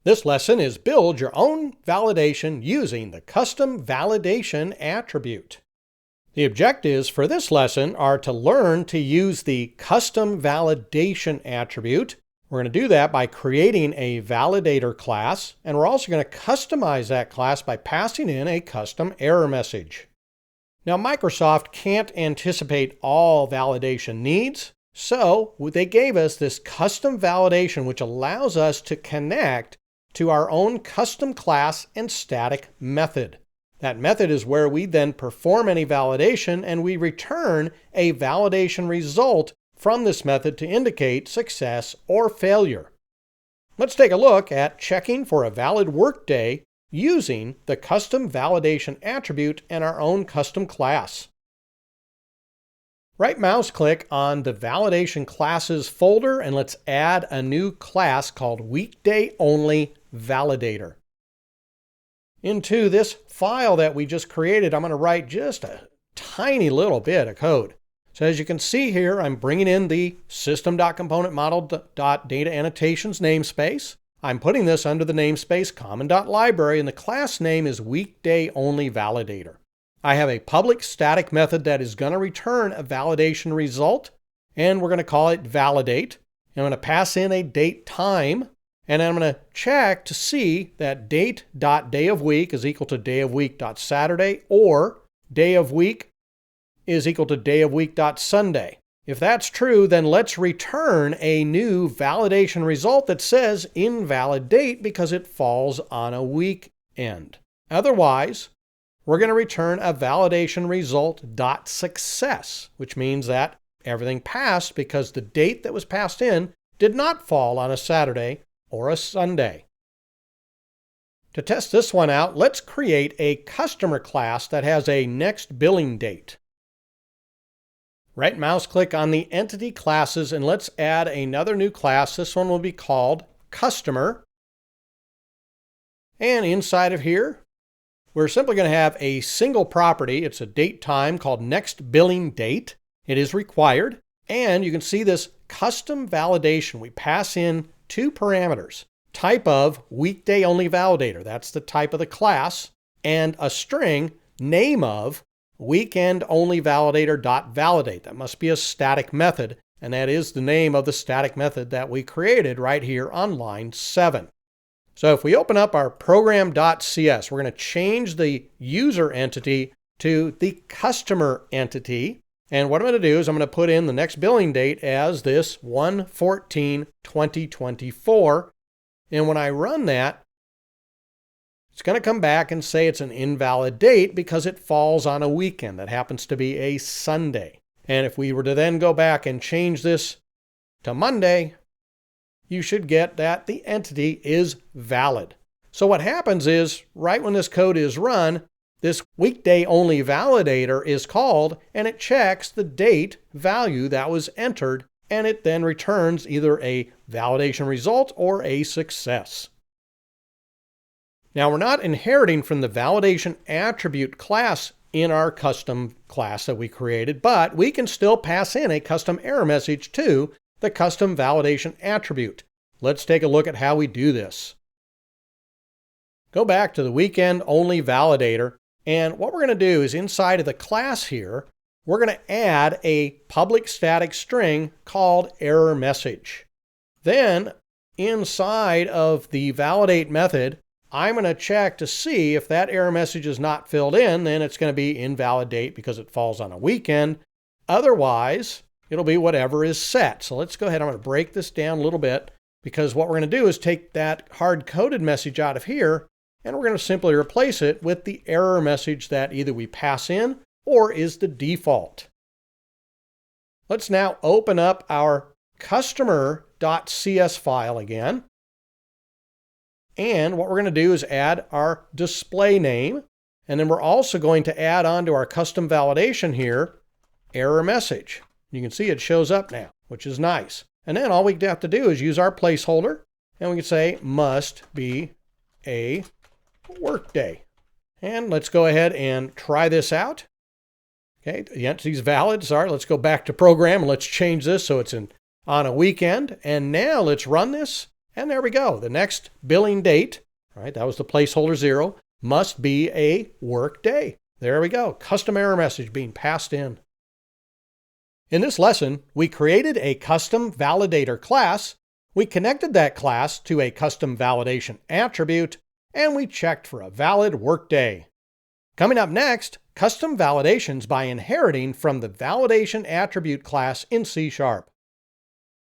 This lesson is build your own validation using the custom validation attribute. The objectives for this lesson are to learn to use the custom validation attribute. We're going to do that by creating a validator class, and we're also going to customize that class by passing in a custom error message. Now, Microsoft can't anticipate all validation needs, so they gave us this custom validation, which allows us to connect to our own custom class and static method. That method is where we then perform any validation and we return a validation result from this method to indicate success or failure. Let's take a look at checking for a valid Workday using the custom validation attribute and our own custom class. Right mouse click on the validation classes folder and let's add a new class called Weekday Only Validator. Into this file that we just created, I'm going to write just a tiny little bit of code. So as you can see here, I'm bringing in the system.componentModel.data annotations namespace. I'm putting this under the namespace common.library, and the class name is Weekday Only Validator. I have a public static method that is going to return a validation result, and we're going to call it validate. I'm going to pass in a date time, and I'm going to check to see that date.dayofweek is equal to dayofweek.Saturday, or dayofweek is equal to dayofweek.Sunday. If that's true, then let's return a new validation result that says invalid date because it falls on a weekend. Otherwise, we're going to return a validation result.success, which means that everything passed because the date that was passed in did not fall on a Saturday or a Sunday. To test this one out, let's create a customer class that has a next billing date. Right mouse click on the entity classes and let's add another new class. This one will be called Customer. And inside of here, we're simply going to have a single property. It's a date time called next billing date. It is required. And you can see this custom validation. We pass in two parameters. Type of Weekday Only Validator. That's the type of the class. And a string, name of Weekend Only Validator.validate. That must be a static method. And that is the name of the static method that we created right here on line 7. So if we open up our program.cs, we're going to change the user entity to the customer entity. And what I'm going to do is I'm going to put in the next billing date as this 1/14/2024. And when I run that, it's going to come back and say it's an invalid date because it falls on a weekend. That happens to be a Sunday. And if we were to then go back and change this to Monday, you should get that the entity is valid. So what happens is, right when this code is run, this Weekday Only Validator is called and it checks the date value that was entered, and it then returns either a validation result or a success. Now, we're not inheriting from the validation attribute class in our custom class that we created, but we can still pass in a custom error message to the custom validation attribute. Let's take a look at how we do this. Go back to the Weekend Only Validator, and what we're going to do is inside of the class here, we're going to add a public static string called ErrorMessage. Then inside of the validate method, I'm going to check to see if that error message is not filled in, then it's going to be invalid date because it falls on a weekend. Otherwise, it'll be whatever is set. So let's go ahead. I'm going to break this down a little bit because what we're going to do is take that hard-coded message out of here and we're going to simply replace it with the error message that either we pass in or is the default. Let's now open up our customer.cs file again. And what we're going to do is add our display name. And then we're also going to add on to our custom validation here, error message. You can see it shows up now, which is nice. And then all we have to do is use our placeholder. And we can say must be a Workday. And let's go ahead and try this out. Okay, the entity's valid. Sorry, let's go back to program and let's change this so it's on a weekend. And now let's run this. And there we go. The next billing date, right, that was the placeholder 0, must be a workday. There we go. Custom error message being passed in. In this lesson, we created a custom validator class, we connected that class to a custom validation attribute, and we checked for a valid workday. Coming up next, custom validations by inheriting from the validation attribute class in C#.